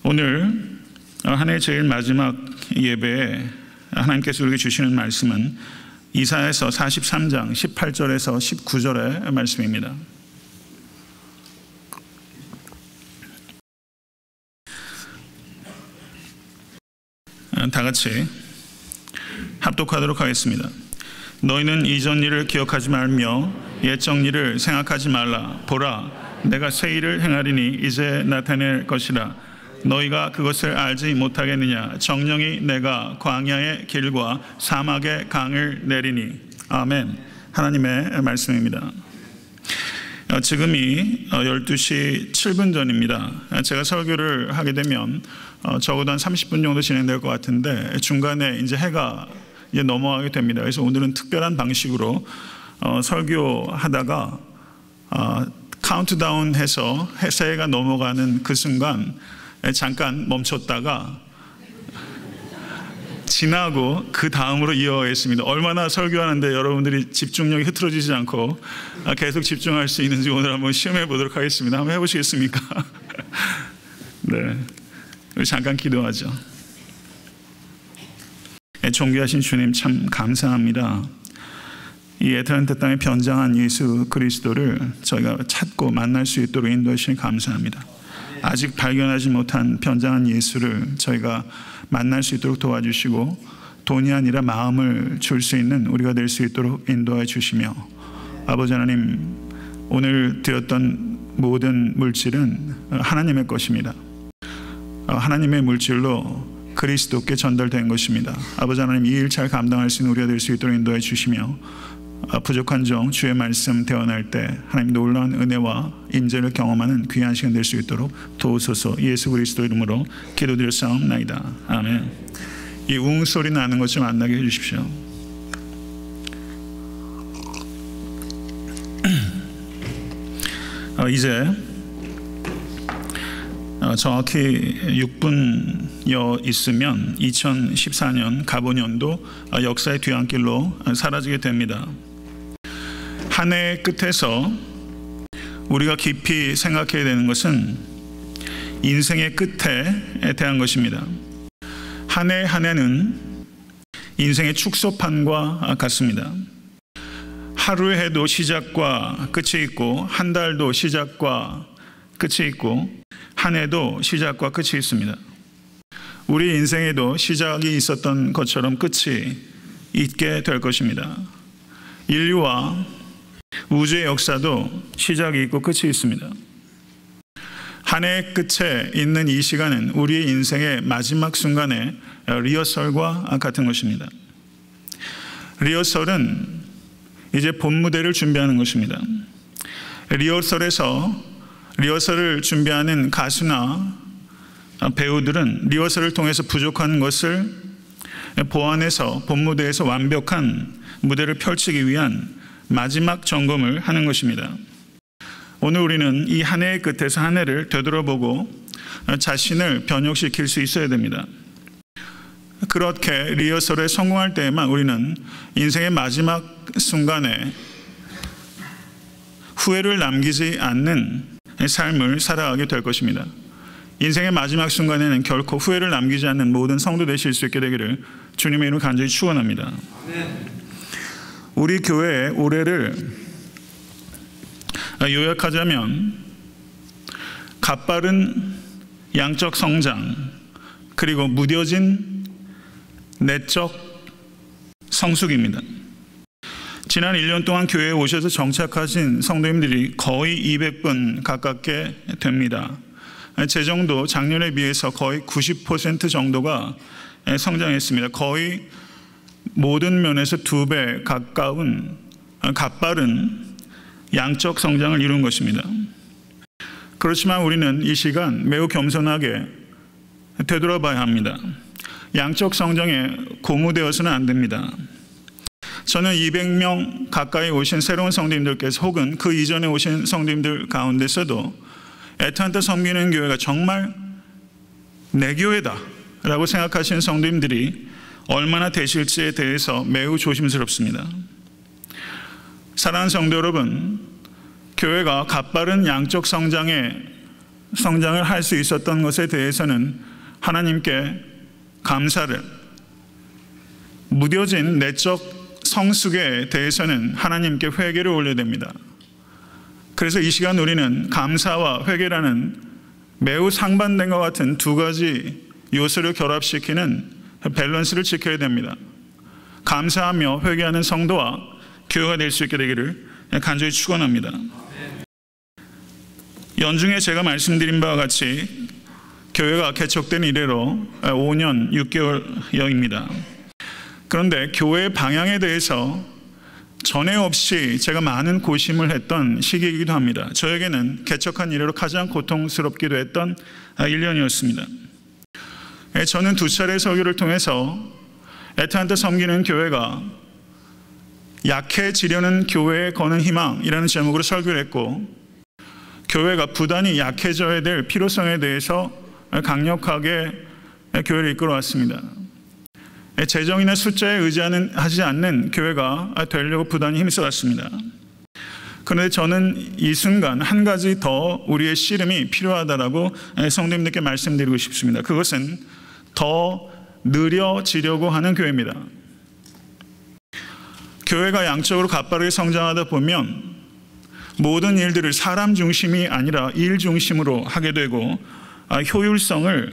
오늘 한 해 제일 마지막 예배에 하나님께서 우리에게 주시는 말씀은 이사야서 43장 18절에서 19절의 말씀입니다. 다 같이 합독하도록 하겠습니다. 너희는 이전 일을 기억하지 말며 옛적 일을 생각하지 말라. 보라, 내가 새 일을 행하리니 이제 나타낼 것이라. 너희가 그것을 알지 못하겠느냐. 정령이 내가 광야의 길과 사막의 강을 내리니. 아멘. 하나님의 말씀입니다. 지금이 12시 7분 전입니다. 제가 설교를 하게 되면 적어도 한 30분 정도 진행될 것 같은데 중간에 이제 해가 이제 넘어가게 됩니다. 그래서 오늘은 특별한 방식으로 설교하다가 카운트다운 해서 새해가 넘어가는 그 순간 잠깐 멈췄다가 지나고 그 다음으로 이어가겠습니다. 얼마나 설교하는데 여러분들이 집중력이 흐트러지지 않고 계속 집중할 수 있는지 오늘 한번 시험해 보도록 하겠습니다. 한번 해보시겠습니까? 네, 우리 잠깐 기도하죠. 존귀하신 주님, 참 감사합니다. 이 애틀랜타 땅에 변장한 예수 그리스도를 저희가 찾고 만날 수 있도록 인도해 주시니 감사합니다. 아직 발견하지 못한 변장한 예수를 저희가 만날 수 있도록 도와주시고 돈이 아니라 마음을 줄 수 있는 우리가 될 수 있도록 인도해 주시며, 아버지 하나님, 오늘 드렸던 모든 물질은 하나님의 것입니다. 하나님의 물질로 그리스도께 전달된 것입니다. 아버지 하나님, 이 일 잘 감당할 수 있는 우리가 될 수 있도록 인도해 주시며, 부족한 종 주의 말씀 대언할 때 하나님 놀라운 은혜와 인재를 경험하는 귀한 시간 될 수 있도록 도우소서. 예수 그리스도 이름으로 기도드렸사옵나이다. 아멘. 이 웅 소리 나는 것 좀 안 나게 해주십시오. 이제 정확히 6분여 있으면 2014년 가보년도 역사의 뒤안길로 사라지게 됩니다. 한 해의 끝에서 우리가 깊이 생각해야 되는 것은 인생의 끝에 대한 것입니다. 한 해 한 해는 인생의 축소판과 같습니다. 하루의 해도 시작과 끝이 있고, 한 달도 시작과 끝이 있고, 한 해도 시작과 끝이 있습니다. 우리 인생에도 시작이 있었던 것처럼 끝이 있게 될 것입니다. 인류와 우주의 역사도 시작이 있고 끝이 있습니다. 한 해의 끝에 있는 이 시간은 우리의 인생의 마지막 순간의 리허설과 같은 것입니다. 리허설은 이제 본 무대를 준비하는 것입니다. 리허설을 준비하는 가수나 배우들은 리허설을 통해서 부족한 것을 보완해서 본 무대에서 완벽한 무대를 펼치기 위한 마지막 점검을 하는 것입니다. 오늘 우리는 이 한 해의 끝에서 한 해를 되돌아보고 자신을 변혁시킬 수 있어야 됩니다. 그렇게 리허설에 성공할 때에만 우리는 인생의 마지막 순간에 후회를 남기지 않는 삶을 살아가게 될 것입니다. 인생의 마지막 순간에는 결코 후회를 남기지 않는 모든 성도 되실 수 있게 되기를 주님의 이름으로 간절히 축원합니다. 우리 교회의 올해를 요약하자면 값바른 양적 성장, 그리고 무뎌진 내적 성숙입니다. 지난 1년 동안 교회에 오셔서 정착하신 성도님들이 거의 200분 가깝게 됩니다. 재정도 작년에 비해서 거의 90% 정도가 성장했습니다. 거의 모든 면에서 2배 가까운 값바른 양적 성장을 이룬 것입니다. 그렇지만 우리는 이 시간 매우 겸손하게 되돌아봐야 합니다. 양적 성장에 고무되어서는 안 됩니다. 저는 200명 가까이 오신 새로운 성도님들께서 혹은 그 이전에 오신 성도님들 가운데서도 애틀랜타 섬기는 교회가 정말 내 교회다 라고 생각하시는 성도님들이 얼마나 되실지에 대해서 매우 조심스럽습니다. 사랑하는 성도 여러분, 교회가 값바른 양적 성장에 성장을 할 수 있었던 것에 대해서는 하나님께 감사를, 무뎌진 내적 성숙에 대해서는 하나님께 회개를 올려야 됩니다. 그래서 이 시간 우리는 감사와 회개라는 매우 상반된 것 같은 두 가지 요소를 결합시키는 밸런스를 지켜야 됩니다. 감사하며 회개하는 성도와 교회가 될 수 있게 되기를 간절히 축원합니다. 연중에 제가 말씀드린 바와 같이 교회가 개척된 이래로 5년 6개월여입니다. 그런데 교회의 방향에 대해서 전에 없이 제가 많은 고심을 했던 시기이기도 합니다. 저에게는 개척한 이래로 가장 고통스럽기도 했던 1년이었습니다. 저는 2차례 설교를 통해서 애타한테 섬기는 교회가 약해지려는 교회에 거는 희망이라는 제목으로 설교를 했고, 교회가 부단히 약해져야 될 필요성에 대해서 강력하게 교회를 이끌어왔습니다. 재정이나 숫자에 의지하지 않는 교회가 되려고 부단히 힘써왔습니다. 그런데 저는 이 순간 한 가지 더 우리의 씨름이 필요하다라고 성도님들께 말씀드리고 싶습니다. 그것은 더 느려지려고 하는 교회입니다. 교회가 양적으로 가파르게 성장하다 보면 모든 일들을 사람 중심이 아니라 일 중심으로 하게 되고 효율성을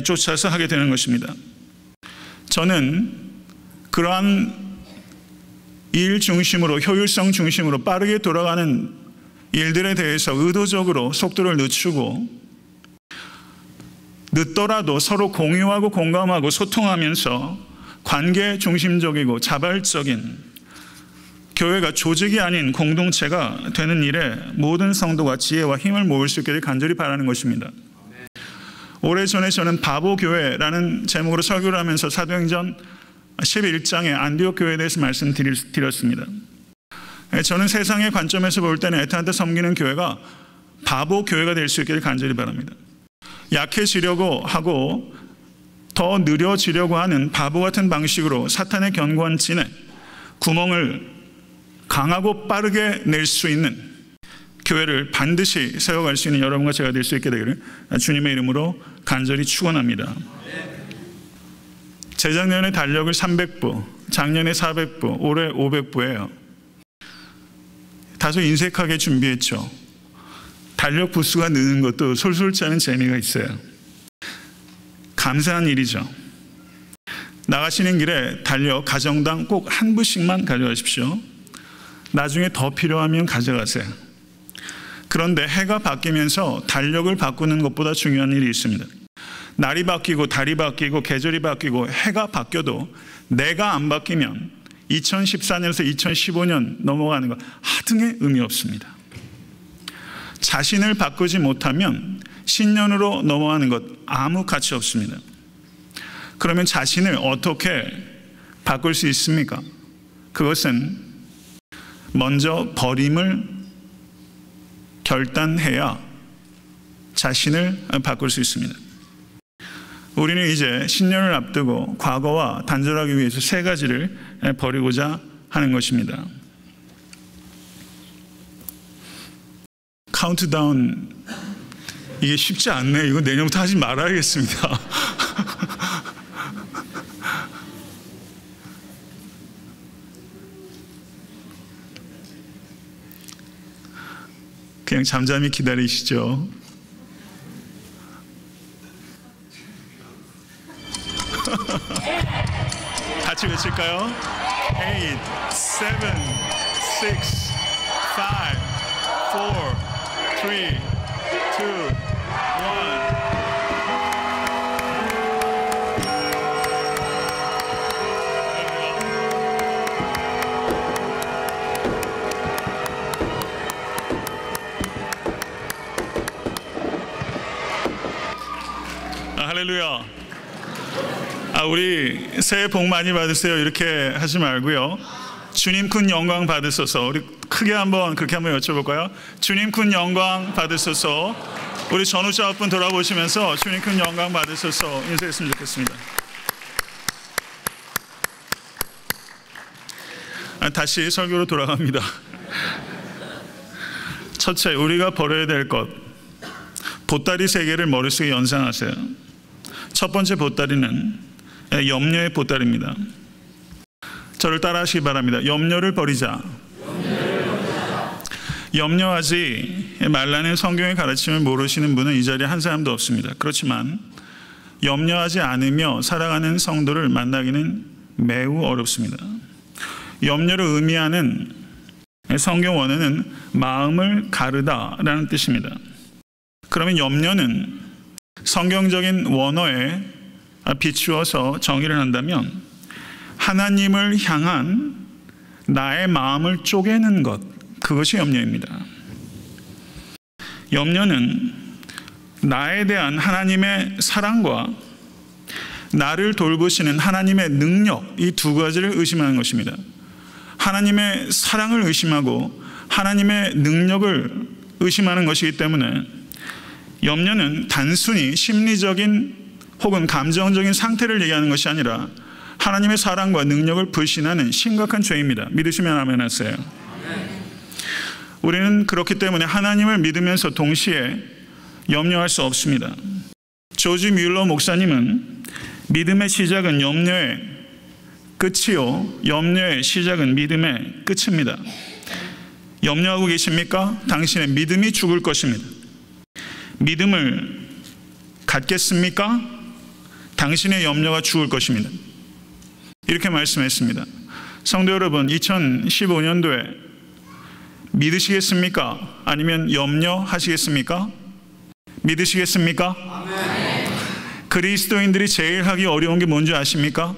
쫓아서 하게 되는 것입니다. 저는 그러한 일 중심으로, 효율성 중심으로 빠르게 돌아가는 일들에 대해서 의도적으로 속도를 늦추고, 늦더라도 서로 공유하고 공감하고 소통하면서 관계 중심적이고 자발적인 교회가 조직이 아닌 공동체가 되는 일에 모든 성도가 지혜와 힘을 모을 수 있기를 간절히 바라는 것입니다. 오래전에 저는 바보교회라는 제목으로 설교를 하면서 사도행전 11장의 안디옥 교회에 대해서 말씀드렸습니다. 저는 세상의 관점에서 볼 때는 애타한테 섬기는 교회가 바보교회가 될 수 있기를 간절히 바랍니다. 약해지려고 하고 더 느려지려고 하는 바보 같은 방식으로 사탄의 견고한 진에 구멍을 강하고 빠르게 낼 수 있는 교회를 반드시 세워갈 수 있는 여러분과 제가 될 수 있게 되기를 주님의 이름으로 간절히 축원합니다. 재작년에 달력을 300부, 작년에 400부, 올해 500부예요. 다소 인색하게 준비했죠. 달력 부수가 느는 것도 솔솔 짜는 재미가 있어요. 감사한 일이죠. 나가시는 길에 달력 가정당 꼭 한 부씩만 가져가십시오. 나중에 더 필요하면 가져가세요. 그런데 해가 바뀌면서 달력을 바꾸는 것보다 중요한 일이 있습니다. 날이 바뀌고 달이 바뀌고 계절이 바뀌고 해가 바뀌어도 내가 안 바뀌면 2014년에서 2015년 넘어가는 거 하등의 의미 없습니다. 자신을 바꾸지 못하면 신년으로 넘어가는 것 아무 가치 없습니다. 그러면 자신을 어떻게 바꿀 수 있습니까? 그것은 먼저 버림을 결단해야 자신을 바꿀 수 있습니다. 우리는 이제 신년을 앞두고 과거와 단절하기 위해서 3가지를 버리고자 하는 것입니다. 카운트다운, 이게 쉽지 않네요. 이거 내년부터 하지 말아야겠습니다. 그냥 잠잠히 기다리시죠. 같이 외칠까요? 8, 7, 6, 5, 4, 3, 2, 1. 할렐루야. 우리 새해 복 많이 받으세요 이렇게 하지 말고요. 주님 큰 영광 받으소서. 우리 크게 그렇게 한번 여쭤볼까요? 주님 큰 영광 받으소서. 우리 전후좌우 분 돌아보시면서 주님 큰 영광 받으소서 인사했으면 좋겠습니다. 다시 설교로 돌아갑니다. 첫째, 우리가 버려야 될 것. 보따리 3개를 머릿속에 연상하세요. 첫 번째 보따리는 염려의 보따리입니다. 저를 따라하시기 바랍니다. 염려를 버리자. 염려하지 말라는 성경의 가르침을 모르시는 분은 이 자리에 한 사람도 없습니다. 그렇지만 염려하지 않으며 살아가는 성도를 만나기는 매우 어렵습니다. 염려를 의미하는 성경 원어는 마음을 가르다라는 뜻입니다. 그러면 염려는 성경적인 원어에 비추어서 정의를 한다면 하나님을 향한 나의 마음을 쪼개는 것, 그것이 염려입니다. 염려는 나에 대한 하나님의 사랑과 나를 돌보시는 하나님의 능력, 이 두 가지를 의심하는 것입니다. 하나님의 사랑을 의심하고 하나님의 능력을 의심하는 것이기 때문에 염려는 단순히 심리적인 혹은 감정적인 상태를 얘기하는 것이 아니라 하나님의 사랑과 능력을 불신하는 심각한 죄입니다. 믿으시면 아멘 하세요. 우리는 그렇기 때문에 하나님을 믿으면서 동시에 염려할 수 없습니다. 조지 뮬러 목사님은 믿음의 시작은 염려의 끝이요, 염려의 시작은 믿음의 끝입니다. 염려하고 계십니까? 당신의 믿음이 죽을 것입니다. 믿음을 갖겠습니까? 당신의 염려가 죽을 것입니다. 이렇게 말씀했습니다. 성도 여러분, 2015년도에 믿으시겠습니까? 아니면 염려하시겠습니까? 믿으시겠습니까? 아멘. 그리스도인들이 제일 하기 어려운 게 뭔지 아십니까?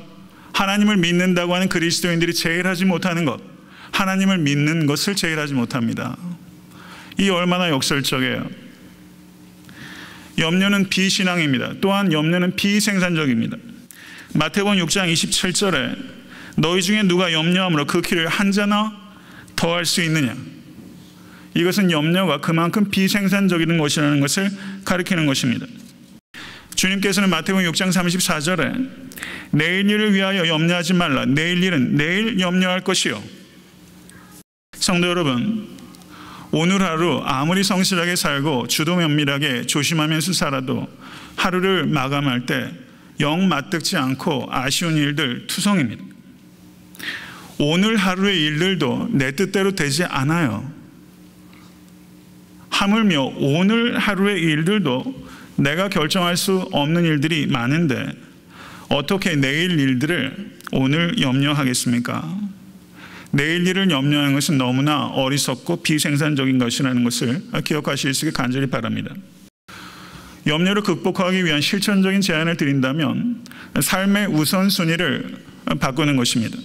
하나님을 믿는다고 하는 그리스도인들이 제일 하지 못하는 것, 하나님을 믿는 것을 제일 하지 못합니다. 이 얼마나 역설적이에요. 염려는 비신앙입니다. 또한 염려는 비생산적입니다. 마태복음 6장 27절에 너희 중에 누가 염려함으로 그 키를 한 자나 더할 수 있느냐. 이것은 염려가 그만큼 비생산적인 것이라는 것을 가리키는 것입니다. 주님께서는 마태복음 6장 34절에 내일 일을 위하여 염려하지 말라. 내일 일은 내일 염려할 것이요. 성도 여러분, 오늘 하루 아무리 성실하게 살고 주도 면밀하게 조심하면서 살아도 하루를 마감할 때 영 맞득지 않고 아쉬운 일들 투성입니다. 오늘 하루의 일들도 내 뜻대로 되지 않아요. 하물며 오늘 하루의 일들도 내가 결정할 수 없는 일들이 많은데 어떻게 내일 일들을 오늘 염려하겠습니까? 내일 일을 염려하는 것은 너무나 어리석고 비생산적인 것이라는 것을 기억하실 수 있게 간절히 바랍니다. 염려를 극복하기 위한 실천적인 제안을 드린다면 삶의 우선순위를 바꾸는 것입니다.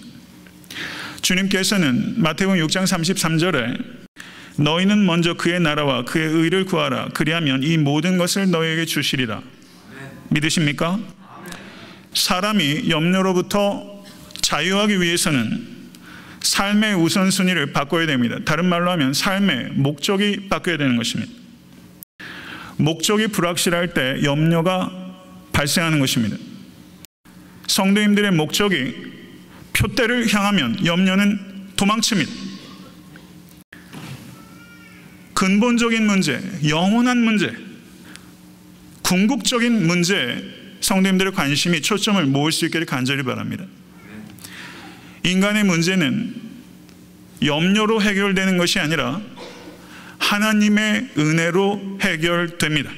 주님께서는 마태복음 6장 33절에 너희는 먼저 그의 나라와 그의 의를 구하라. 그리하면 이 모든 것을 너희에게 주시리라. 믿으십니까? 사람이 염려로부터 자유하기 위해서는 삶의 우선순위를 바꿔야 됩니다. 다른 말로 하면 삶의 목적이 바뀌어야 되는 것입니다. 목적이 불확실할 때 염려가 발생하는 것입니다. 성도님들의 목적이 표대를 향하면 염려는 도망칩니다. 근본적인 문제, 영원한 문제, 궁극적인 문제에 성도님들의 관심이 초점을 모을 수 있기를 간절히 바랍니다. 인간의 문제는 염려로 해결되는 것이 아니라 하나님의 은혜로 해결됩니다.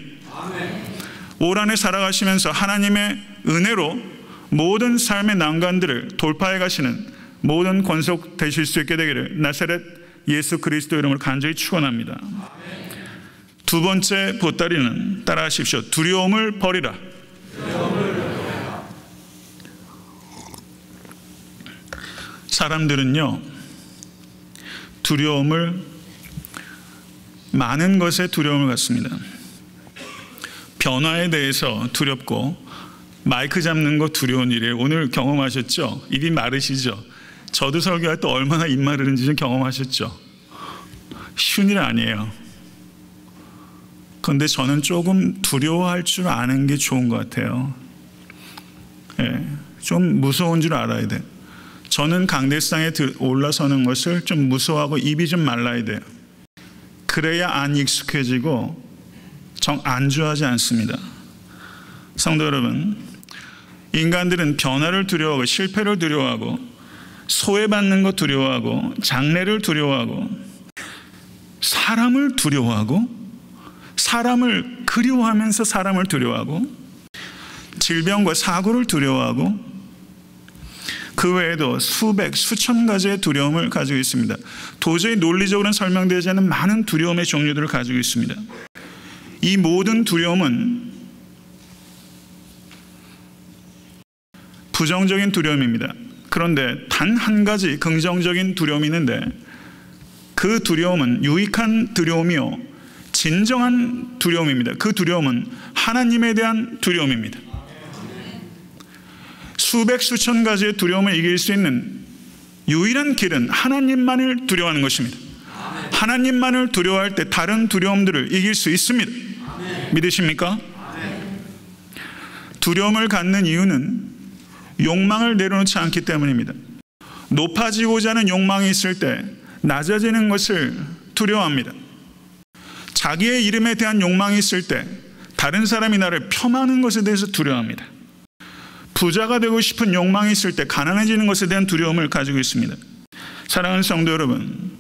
올 한 해 살아가시면서 하나님의 은혜로 모든 삶의 난관들을 돌파해 가시는 모든 권속 되실 수 있게 되기를 나사렛 예수 그리스도 이름으로 간절히 축원합니다. 두 번째 보따리는 따라하십시오. 두려움을 버리라. 사람들은요, 많은 것에 두려움을 갖습니다. 변화에 대해서 두렵고, 마이크 잡는 거 두려운 일이에요. 오늘 경험하셨죠? 입이 마르시죠? 저도 설교할 때 얼마나 입 마르는지 좀 경험하셨죠? 쉬운 일 아니에요. 그런데 저는 조금 두려워할 줄 아는 게 좋은 것 같아요. 좀 무서운 줄 알아야 돼요. 저는 강대상에 올라서는 것을 좀 무서워하고 입이 좀 말라야 돼요. 그래야 안 익숙해지고 안주하지 않습니다. 성도 여러분, 인간들은 변화를 두려워하고 실패를 두려워하고 소외받는 것 두려워하고 장래를 두려워하고 사람을 두려워하고 사람을 그리워하면서 사람을 두려워하고 질병과 사고를 두려워하고 그 외에도 수백, 수천 가지의 두려움을 가지고 있습니다. 도저히 논리적으로는 설명되지 않는 많은 두려움의 종류들을 가지고 있습니다. 이 모든 두려움은 부정적인 두려움입니다. 그런데 단 한 가지 긍정적인 두려움이 있는데 그 두려움은 유익한 두려움이요 진정한 두려움입니다. 그 두려움은 하나님에 대한 두려움입니다. 수백 수천 가지의 두려움을 이길 수 있는 유일한 길은 하나님만을 두려워하는 것입니다. 하나님만을 두려워할 때 다른 두려움들을 이길 수 있습니다. 믿으십니까? 두려움을 갖는 이유는 욕망을 내려놓지 않기 때문입니다. 높아지고자 하는 욕망이 있을 때 낮아지는 것을 두려워합니다. 자기의 이름에 대한 욕망이 있을 때 다른 사람이 나를 폄하하는 것에 대해서 두려워합니다. 부자가 되고 싶은 욕망이 있을 때 가난해지는 것에 대한 두려움을 가지고 있습니다. 사랑하는 성도 여러분,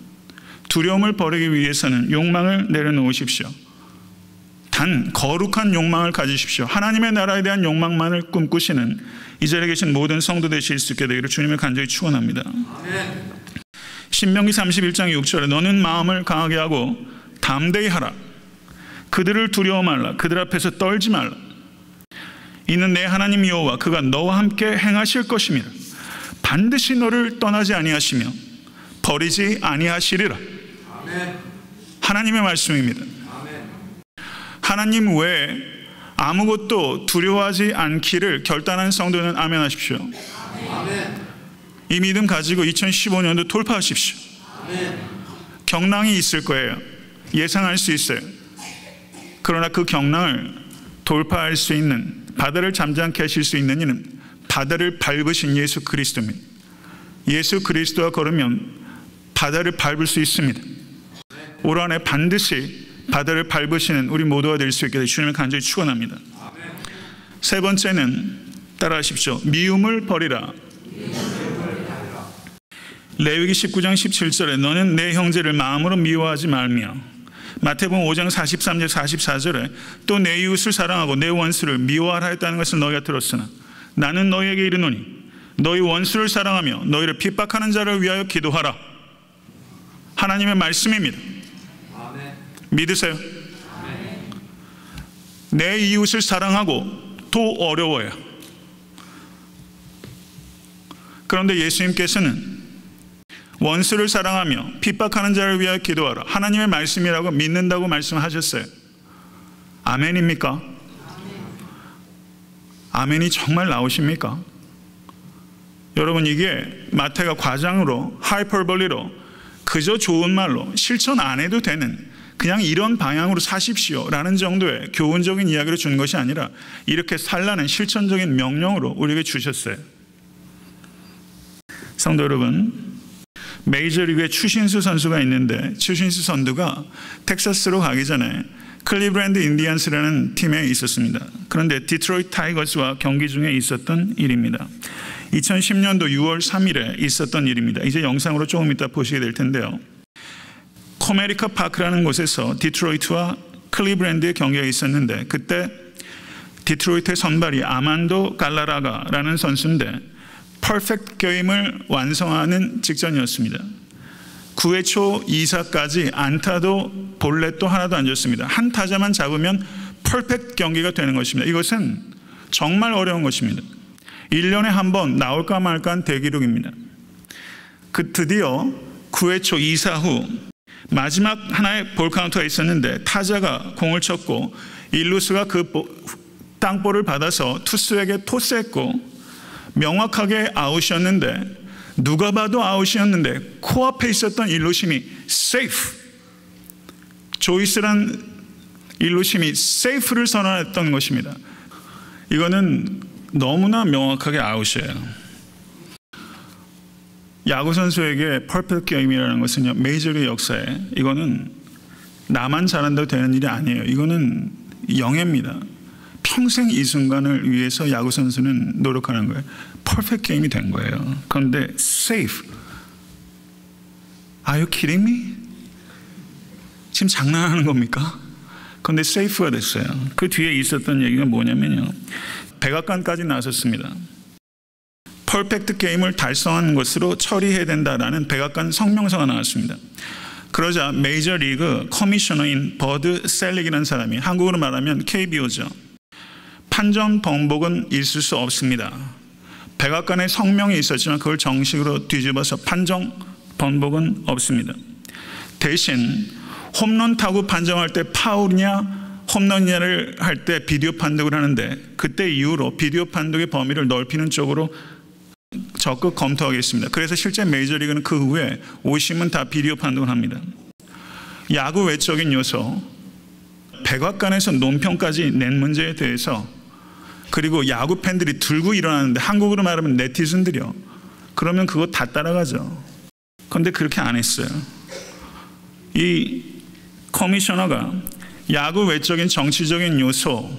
두려움을 버리기 위해서는 욕망을 내려놓으십시오. 단 거룩한 욕망을 가지십시오. 하나님의 나라에 대한 욕망만을 꿈꾸시는 이 자리에 계신 모든 성도 되실 수 있게 되기를 주님을 간절히 축원합니다. 신명기 31장 6절에 너는 마음을 강하게 하고 담대히 하라. 그들을 두려워 말라. 그들 앞에서 떨지 말라. 이는 내 하나님 여호와 그가 너와 함께 행하실 것입니다. 반드시 너를 떠나지 아니하시며 버리지 아니하시리라. 하나님의 말씀입니다. 하나님 외에 아무것도 두려워하지 않기를 결단한 성도는 아멘 하십시오. 이 믿음 가지고 2015년도 돌파하십시오. 경랑이 있을 거예요. 예상할 수 있어요. 그러나 그 경랑을 돌파할 수 있는, 바다를 잠잠케 하실 수 있는 이는 바다를 밟으신 예수 그리스도입니다. 예수 그리스도와 걸으면 바다를 밟을 수 있습니다. 올 한해 반드시 바다를 밟으시는 우리 모두가 될 수 있게 되어 주님을 간절히 축원합니다. 세 번째는 따라하십시오. 미움을 버리라. 레위기 19장 17절에 너는 내 형제를 마음으로 미워하지 말며, 마태복음 5장 43절 44절에 또 내 이웃을 사랑하고 내 원수를 미워하라 했다는 것을 너희가 들었으나 나는 너희에게 이르노니 너희 원수를 사랑하며 너희를 핍박하는 자를 위하여 기도하라. 하나님의 말씀입니다. 믿으세요? 내 이웃을 사랑하고 또 어려워요. 그런데 예수님께서는 원수를 사랑하며 핍박하는 자를 위하여 기도하라. 하나님의 말씀이라고 믿는다고 말씀하셨어요. 아멘입니까? 아멘이 정말 나오십니까? 여러분, 이게 마태가 과장으로 하이퍼볼리로 그저 좋은 말로 실천 안 해도 되는, 그냥 이런 방향으로 사십시오 라는 정도의 교훈적인 이야기를 준 것이 아니라 이렇게 살라는 실천적인 명령으로 우리에게 주셨어요. 성도 여러분, 메이저리그에 추신수 선수가 있는데 추신수 선수가 텍사스로 가기 전에 클리브랜드 인디언스라는 팀에 있었습니다. 그런데 디트로이트 타이거스와 경기 중에 있었던 일입니다. 2010년도 6월 3일에 있었던 일입니다. 이제 영상으로 조금 이따 보시게 될 텐데요. 코메리카 파크라는 곳에서 디트로이트와 클리브랜드의 경기가 있었는데 그때 디트로이트의 선발이 아만도 갈라라가라는 선수인데 퍼펙트 게임을 완성하는 직전이었습니다. 9회 초 2사까지 안타도 볼넷도 하나도 안 줬습니다. 한 타자만 잡으면 퍼펙트 경기가 되는 것입니다. 이것은 정말 어려운 것입니다. 1년에 한 번 나올까 말까 한 대기록입니다. 그 드디어 9회 초 2사 후 마지막 하나의 볼 카운트가 있었는데 타자가 공을 쳤고 일루수가 그 땅볼을 받아서 투수에게 토스했고 명확하게 아웃이었는데, 누가 봐도 아웃이었는데 코앞에 있었던 일루심이 세이프, 조이스란 일루심이 세이프를 선언했던 것입니다. 이거는 너무나 명확하게 아웃이에요. 야구선수에게 퍼펙트 게임이라는 것은요, 메이저리그 역사에 이거는 나만 잘한다고 되는 일이 아니에요. 이거는 영예입니다. 평생 이 순간을 위해서 야구 선수는 노력하는 거예요. 퍼펙트 게임이 된 거예요. 그런데 safe. Are you kidding me? 지금 장난하는 겁니까? 그런데 safe가 됐어요. 그 뒤에 있었던 얘기가 뭐냐면요. 백악관까지 나섰습니다. 퍼펙트 게임을 달성한 것으로 처리해야 된다라는 백악관 성명서가 나왔습니다. 그러자 메이저리그 커미셔너인 버드 셀릭이라는 사람이, 한국으로 말하면 KBO죠. 판정 번복은 있을 수 없습니다. 백악관의 성명이 있었지만 그걸 정식으로 뒤집어서 판정 번복은 없습니다. 대신 홈런 타구 판정할 때 파울이냐 홈런이냐를 할 때 비디오 판독을 하는데, 그때 이후로 비디오 판독의 범위를 넓히는 쪽으로 적극 검토하겠습니다. 그래서 실제 메이저리그는 그 후에 오심은 다 비디오 판독을 합니다. 야구 외적인 요소, 백악관에서 논평까지 낸 문제에 대해서, 그리고 야구 팬들이 들고 일어나는데, 한국으로 말하면 네티즌들이요. 그러면 그거 다 따라가죠. 그런데 그렇게 안 했어요. 이 커미셔너가 야구 외적인 정치적인 요소에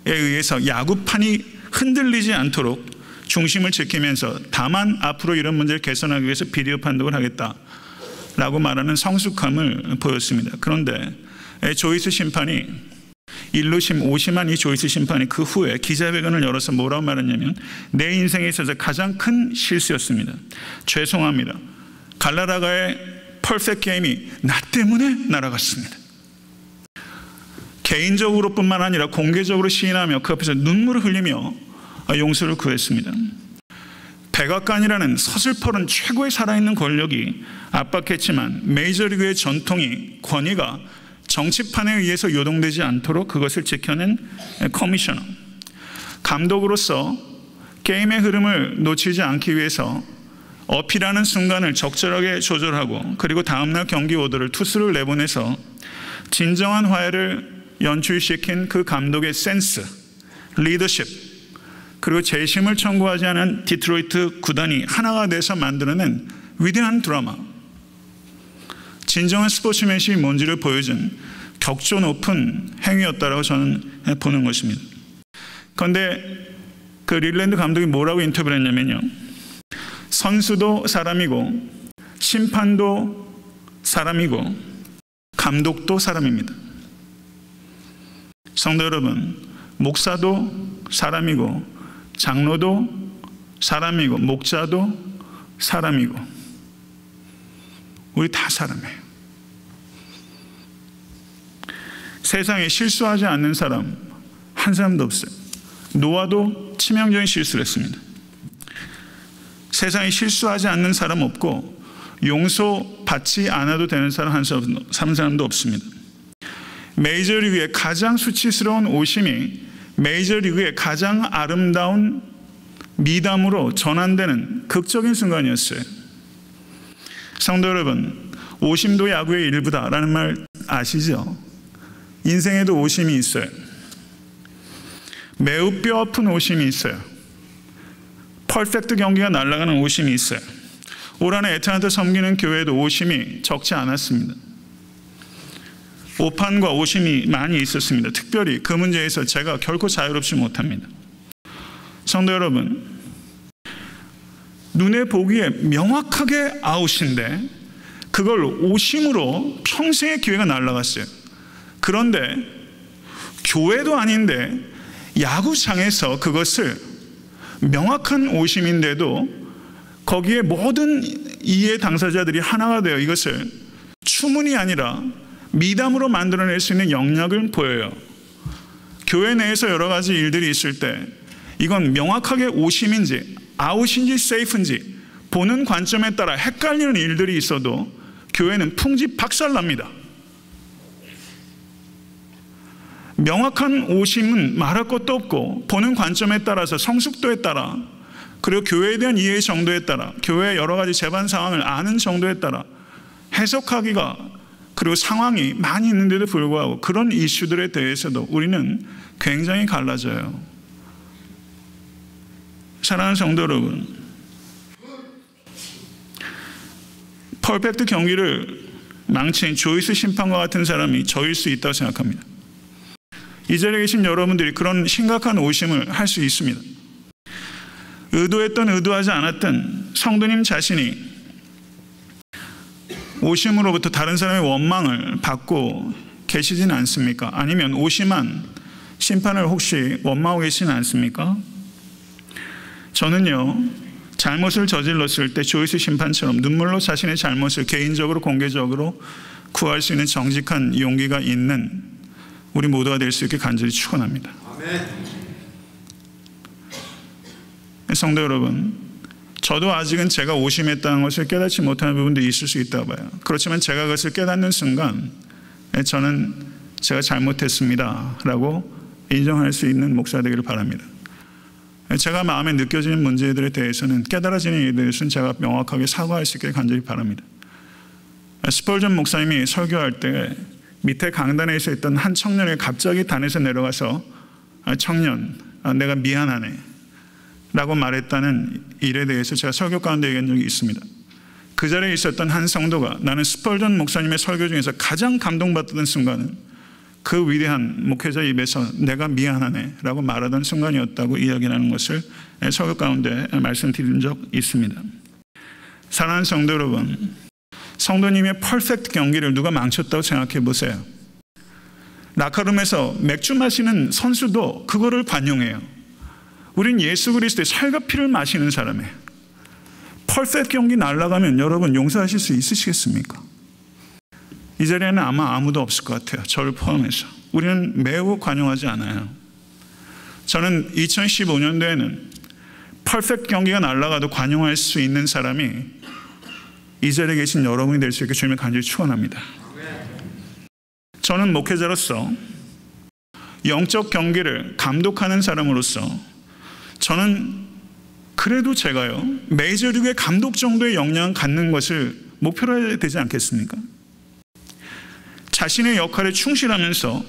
의해서 야구판이 흔들리지 않도록 중심을 지키면서, 다만 앞으로 이런 문제를 개선하기 위해서 비디오 판독을 하겠다라고 말하는 성숙함을 보였습니다. 그런데 조이스 심판이, 1루심 오심한 이 조이스 심판이 그 후에 기자회견을 열어서 뭐라고 말했냐면, 내 인생에 있어서 가장 큰 실수였습니다. 죄송합니다. 갈라라가의 퍼펙트 게임이 나 때문에 날아갔습니다. 개인적으로뿐만 아니라 공개적으로 시인하며 그 앞에서 눈물을 흘리며 용서를 구했습니다. 백악관이라는 서슬퍼른 최고의 살아있는 권력이 압박했지만 메이저리그의 전통이, 권위가 정치판에 의해서 요동되지 않도록 그것을 지켜낸 커미셔너. 감독으로서 게임의 흐름을 놓치지 않기 위해서 어필하는 순간을 적절하게 조절하고, 그리고 다음날 경기 오더를 투수를 내보내서 진정한 화해를 연출시킨 그 감독의 센스, 리더십, 그리고 재심을 청구하지 않은 디트로이트 구단이 하나가 돼서 만들어낸 위대한 드라마, 진정한 스포츠맨십이 뭔지를 보여준 격조 높은 행위였다고 저는 보는 것입니다. 그런데 그 릴랜드 감독이 뭐라고 인터뷰를 했냐면요, 선수도 사람이고 심판도 사람이고 감독도 사람입니다. 성도 여러분, 목사도 사람이고 장로도 사람이고 목자도 사람이고 우리 다 사람이에요. 세상에 실수하지 않는 사람 한 사람도 없어요. 노아도 치명적인 실수를 했습니다. 세상에 실수하지 않는 사람 없고 용서받지 않아도 되는 사람 한 사람도 없습니다. 메이저리그의 가장 수치스러운 오심이 메이저리그의 가장 아름다운 미담으로 전환되는 극적인 순간이었어요. 성도 여러분, 오심도 야구의 일부다라는 말 아시죠? 인생에도 오심이 있어요. 매우 뼈아픈 오심이 있어요. 퍼펙트 경기가 날아가는 오심이 있어요. 올 한해 애틀랜타 섬기는 교회에도 오심이 적지 않았습니다. 오판과 오심이 많이 있었습니다. 특별히 그 문제에서 제가 결코 자유롭지 못합니다. 성도 여러분, 눈에 보기에 명확하게 아웃인데 그걸 오심으로 평생의 기회가 날아갔어요. 그런데 교회도 아닌데 야구장에서 그것을 명확한 오심인데도 거기에 모든 이해 당사자들이 하나가 되어 이것을 추문이 아니라 미담으로 만들어낼 수 있는 영역을 보여요. 교회 내에서 여러 가지 일들이 있을 때 이건 명확하게 오심인지 아웃인지 세이프인지 보는 관점에 따라 헷갈리는 일들이 있어도 교회는 풍지 박살납니다. 명확한 오심은 말할 것도 없고 보는 관점에 따라서 성숙도에 따라 그리고 교회에 대한 이해 정도에 따라 교회의 여러 가지 재반 상황을 아는 정도에 따라 해석하기가 그리고 상황이 많이 있는데도 불구하고 그런 이슈들에 대해서도 우리는 굉장히 갈라져요. 사랑하는 성도 여러분, 퍼펙트 경기를 망친 조이스 심판과 같은 사람이 저일 수 있다고 생각합니다. 이 자리에 계신 여러분들이 그런 심각한 오심을 할 수 있습니다. 의도했든 의도하지 않았든 성도님 자신이 오심으로부터 다른 사람의 원망을 받고 계시지는 않습니까? 아니면 오심한 심판을 혹시 원망하고 계시지는 않습니까? 저는요, 잘못을 저질렀을 때 조이스 심판처럼 눈물로 자신의 잘못을 개인적으로 공개적으로 구할 수 있는 정직한 용기가 있는 우리 모두가 될 수 있게 간절히 축원합니다. 아멘. 성도 여러분, 저도 아직은 제가 오심했다는 것을 깨닫지 못하는 부분도 있을 수 있다고 봐요. 그렇지만 제가 그것을 깨닫는 순간 저는 제가 잘못했습니다 라고 인정할 수 있는 목사 되기를 바랍니다. 제가 마음에 느껴지는 문제들에 대해서는, 깨달아지는 일에 대해서는 제가 명확하게 사과할 수 있게 간절히 바랍니다. 스펄전 목사님이 설교할 때 밑에 강단에 있었던 한 청년이 갑자기 단에서 내려가서 청년, 내가 미안하네 라고 말했다는 일에 대해서 제가 설교 가운데 얘기한 적이 있습니다. 그 자리에 있었던 한 성도가 나는 스펄전 목사님의 설교 중에서 가장 감동받던 순간은 그 위대한 목회자 입에서 내가 미안하네 라고 말하던 순간이었다고 이야기하는 것을 설교 가운데 말씀드린 적 있습니다. 사랑하는 성도 여러분, 성도님의 퍼펙트 경기를 누가 망쳤다고 생각해 보세요. 라카룸에서 맥주 마시는 선수도 그거를 반영해요. 우린 예수 그리스도의 살과 피를 마시는 사람이에요. 퍼펙트 경기 날아가면 여러분 용서하실 수 있으시겠습니까? 이 자리에는 아마 아무도 없을 것 같아요. 저를 포함해서. 우리는 매우 관용하지 않아요. 저는 2015년도에는 퍼펙트 경기가 날아가도 관용할 수 있는 사람이 이 자리에 계신 여러분이 될 수 있게 주님을 간절히 축원합니다. 저는 목회자로서 영적 경기를 감독하는 사람으로서 저는 그래도 제가요, 메이저리그의 감독 정도의 역량을 갖는 것을 목표로 해야 되지 않겠습니까? 자신의 역할에 충실하면서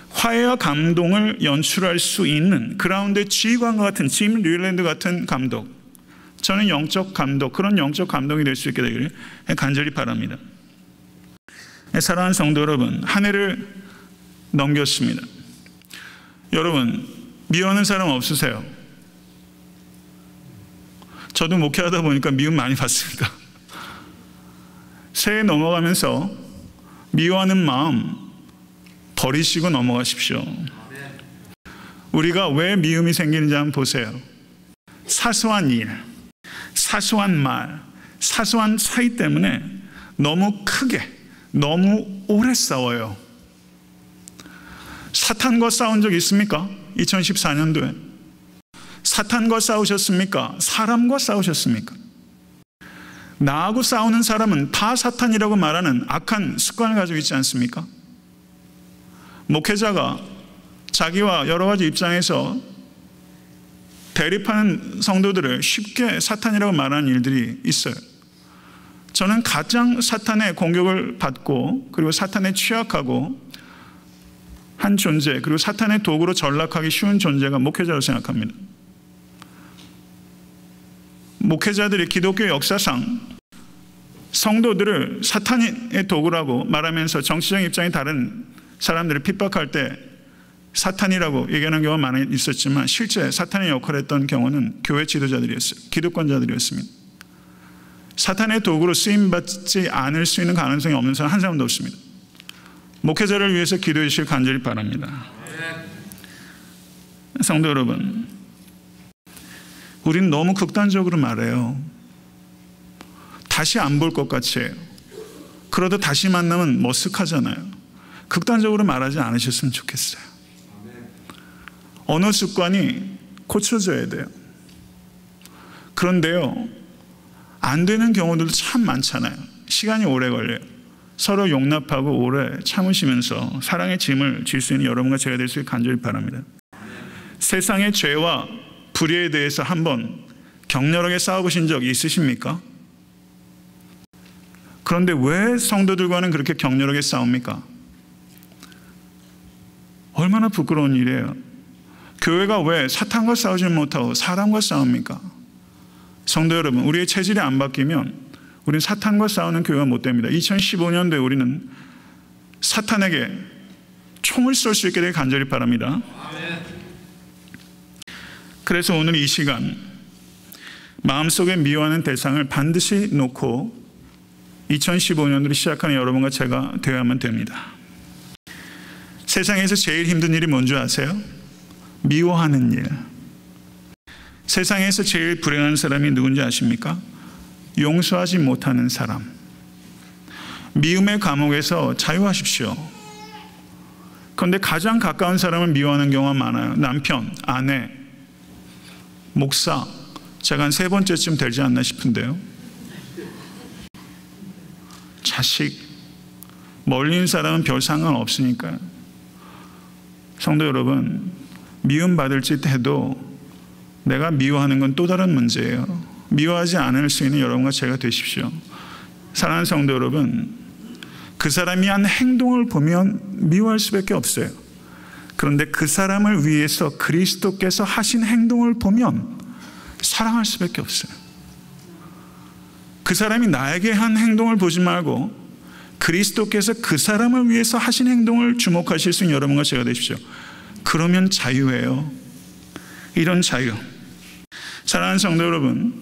화해와 감동을 연출할 수 있는 그라운드의 지휘관과 같은 짐 릴랜드 같은 감독, 저는 영적 감독, 그런 영적 감독이 될 수 있게 되기를 간절히 바랍니다. 사랑하는 성도 여러분, 한 해를 넘겼습니다. 여러분, 미워하는 사람 없으세요? 저도 목회하다 보니까 미움 많이 받습니다. 새해 넘어가면서 미워하는 마음 버리시고 넘어가십시오. 우리가 왜 미움이 생기는지 한번 보세요. 사소한 일, 사소한 말, 사소한 차이 때문에 너무 크게, 너무 오래 싸워요. 사탄과 싸운 적 있습니까? 2014년도에. 사탄과 싸우셨습니까? 사람과 싸우셨습니까? 나하고 싸우는 사람은 다 사탄이라고 말하는 악한 습관을 가지고 있지 않습니까? 목회자가 자기와 여러 가지 입장에서 대립하는 성도들을 쉽게 사탄이라고 말하는 일들이 있어요. 저는 가장 사탄의 공격을 받고 그리고 사탄에 취약하고 한 존재, 그리고 사탄의 도구로 전락하기 쉬운 존재가 목회자라고 생각합니다. 목회자들이 기독교 역사상 성도들을 사탄의 도구라고 말하면서 정치적 입장이 다른 사람들을 핍박할 때 사탄이라고 얘기하는 경우가 많이 있었지만 실제 사탄의 역할을 했던 경우는 교회 지도자들이었어요. 기득권자들이었습니다. 사탄의 도구로 쓰임받지 않을 수 있는 가능성이 없는 사람 한 사람도 없습니다. 목회자를 위해서 기도해 주시길 간절히 바랍니다. 성도 여러분, 우리는 너무 극단적으로 말해요. 다시 안 볼 것 같이 해요. 그러다 다시 만나면 머쓱하잖아요. 극단적으로 말하지 않으셨으면 좋겠어요. 언어 습관이 고쳐져야 돼요. 그런데요, 안 되는 경우들도 참 많잖아요. 시간이 오래 걸려요. 서로 용납하고 오래 참으시면서 사랑의 짐을 질 수 있는 여러분과 제가 될 수 있게 간절히 바랍니다. 세상의 죄와 불의에 대해서 한번 격렬하게 싸워보신 적 있으십니까? 그런데 왜 성도들과는 그렇게 격렬하게 싸웁니까? 얼마나 부끄러운 일이에요. 교회가 왜 사탄과 싸우지 못하고 사람과 싸웁니까? 성도 여러분, 우리의 체질이 안 바뀌면 우리는 사탄과 싸우는 교회가 못 됩니다. 2015년도에 우리는 사탄에게 총을 쏠 수 있게 되길 간절히 바랍니다. 그래서 오늘 이 시간 마음속에 미워하는 대상을 반드시 놓고 2015년으로 시작하는 여러분과 제가 되어야만 됩니다. 세상에서 제일 힘든 일이 뭔지 아세요? 미워하는 일. 세상에서 제일 불행한 사람이 누군지 아십니까? 용서하지 못하는 사람. 미움의 감옥에서 자유하십시오. 그런데 가장 가까운 사람을 미워하는 경우가 많아요. 남편, 아내, 목사. 제가 한 3번째쯤 되지 않나 싶은데요. 자식, 멀리 있는 사람은 별 상관없으니까요. 성도 여러분, 미움받을 짓 해도 내가 미워하는 건 또 다른 문제예요. 미워하지 않을 수 있는 여러분과 제가 되십시오. 사랑하는 성도 여러분, 그 사람이 한 행동을 보면 미워할 수밖에 없어요. 그런데 그 사람을 위해서 그리스도께서 하신 행동을 보면 사랑할 수밖에 없어요. 그 사람이 나에게 한 행동을 보지 말고 그리스도께서 그 사람을 위해서 하신 행동을 주목하실 수 있는 여러분과 제가 되십시오. 그러면 자유예요. 이런 자유. 사랑하는 성도 여러분,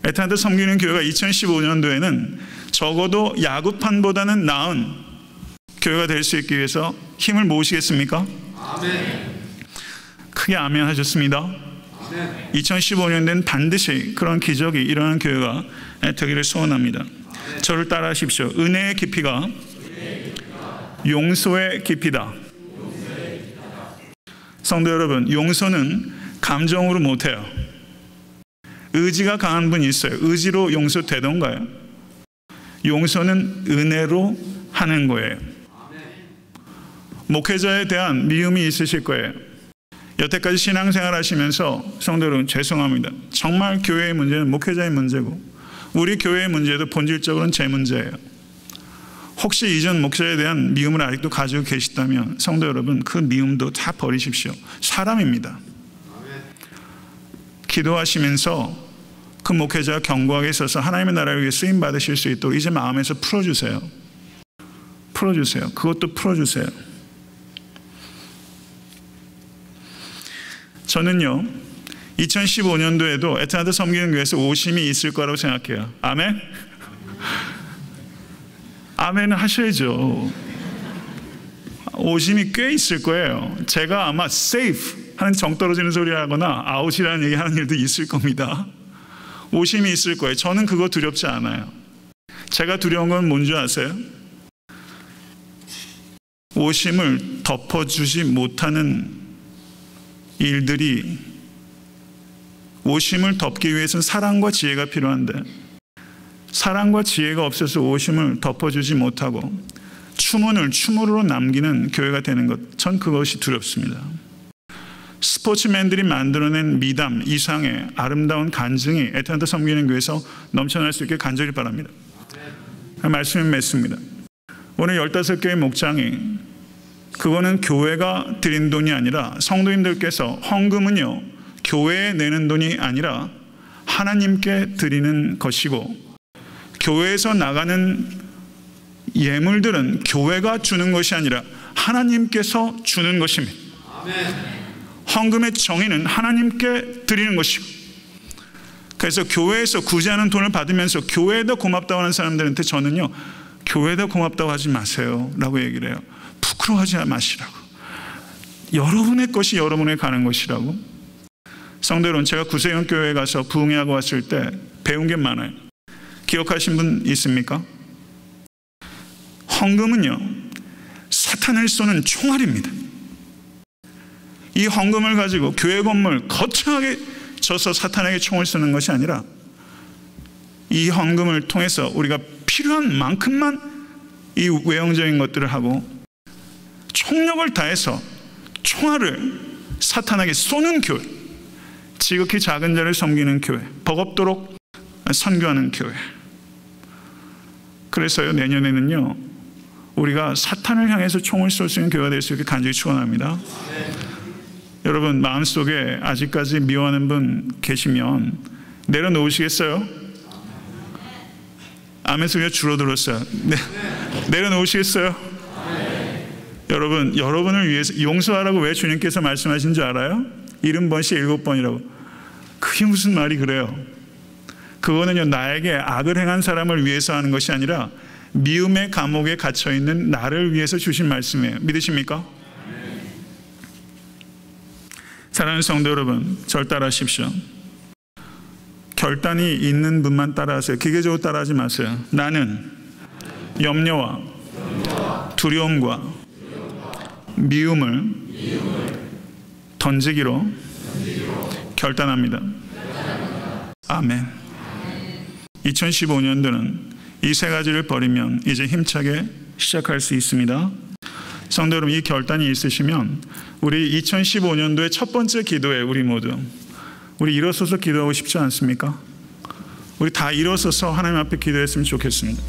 애타한테 섬기는 교회가 2015년도에는 적어도 야구판보다는 나은 교회가 될 수 있기 위해서 힘을 모으시겠습니까? 아멘. 크게 아멘 하셨습니다. 2015년도에는 반드시 그런 기적이 일어나는 교회가 되기를 소원합니다. 저를 따라 하십시오. 은혜의 깊이가 용서의 깊이다. 성도 여러분, 용서는 감정으로 못해요. 의지가 강한 분이 있어요. 의지로 용서되던가요? 용서는 은혜로 하는 거예요. 목회자에 대한 미움이 있으실 거예요. 여태까지 신앙생활 하시면서 성도 여러분, 죄송합니다. 정말 교회의 문제는 목회자의 문제고 우리 교회의 문제도 본질적으로는 제 문제예요. 혹시 이전 목사에 대한 미움을 아직도 가지고 계시다면 성도 여러분, 그 미움도 다 버리십시오. 사람입니다. 기도하시면서 그 목회자가 견고하게 있어서 하나님의 나라를 위해 쓰임 받으실 수 있도록 이제 마음에서 풀어주세요. 풀어주세요. 그것도 풀어주세요. 저는요, 2015년도에도 애타한테 섬기는 교회에서 오심이 있을 거라고 생각해요. 아멘? 아멘 하셔야죠. 오심이 꽤 있을 거예요. 제가 아마 safe 하는 정 떨어지는 소리 하거나 아웃이라는 얘기 하는 일도 있을 겁니다. 오심이 있을 거예요. 저는 그거 두렵지 않아요. 제가 두려운 건 뭔지 아세요? 오심을 덮어주지 못하는 일들이, 오심을 덮기 위해서는 사랑과 지혜가 필요한데 사랑과 지혜가 없어서 오심을 덮어주지 못하고 추문을 추물로 남기는 교회가 되는 것, 전 그것이 두렵습니다. 스포츠맨들이 만들어낸 미담 이상의 아름다운 간증이 애타한테 섬기는 교회에서 넘쳐날 수 있게 간절히 바랍니다. 말씀이 맺습니다. 오늘 15개의 목장이, 그거는 교회가 드린 돈이 아니라 성도님들께서, 헌금은요 교회에 내는 돈이 아니라 하나님께 드리는 것이고, 교회에서 나가는 예물들은 교회가 주는 것이 아니라 하나님께서 주는 것입니다. 아멘. 헌금의 정의는 하나님께 드리는 것이고, 그래서 교회에서 구제하는 돈을 받으면서 교회에다 고맙다고 하는 사람들한테 저는요, 교회에다 고맙다고 하지 마세요 라고 얘기를 해요. 부끄러워하지 마시라고. 여러분의 것이 여러분에 가는 것이라고. 성도 여러분, 제가 구세현 교회에 가서 부흥회하고 왔을 때 배운 게 많아요. 기억하신 분 있습니까? 헌금은요 사탄을 쏘는 총알입니다. 이 헌금을 가지고 교회 건물 거창하게 져서 사탄에게 총을 쏘는 것이 아니라 이 헌금을 통해서 우리가 필요한 만큼만 이 외형적인 것들을 하고 총력을 다해서 총알을 사탄에게 쏘는 교회, 지극히 작은 자를 섬기는 교회, 버겁도록 선교하는 교회. 그래서요, 내년에는요 우리가 사탄을 향해서 총을 쏠 수 있는 교회가 될 수 있게 간절히 축원합니다. 여러분, 마음속에 아직까지 미워하는 분 계시면 내려놓으시겠어요? 아멘 소리가 줄어들었어요. 네. 내려놓으시겠어요? 여러분, 여러분을 위해서 용서하라고 왜 주님께서 말씀하신 줄 알아요? 70번씩 7번이라고. 그게 무슨 말이 그래요? 그거는요, 나에게 악을 행한 사람을 위해서 하는 것이 아니라 미움의 감옥에 갇혀있는 나를 위해서 주신 말씀이에요. 믿으십니까? 사랑하는 성도 여러분, 절 따라하십시오. 결단이 있는 분만 따라하세요. 기계적으로 따라하지 마세요. 나는 염려와 두려움과 미움을 던지기로 결단합니다. 아멘. 2015년도는 이 세 가지를 버리면 이제 힘차게 시작할 수 있습니다. 성도 여러분, 이 결단이 있으시면 우리 2015년도의 첫 번째 기도에 우리 모두 우리 일어서서 기도하고 싶지 않습니까? 우리 다 일어서서 하나님 앞에 기도했으면 좋겠습니다.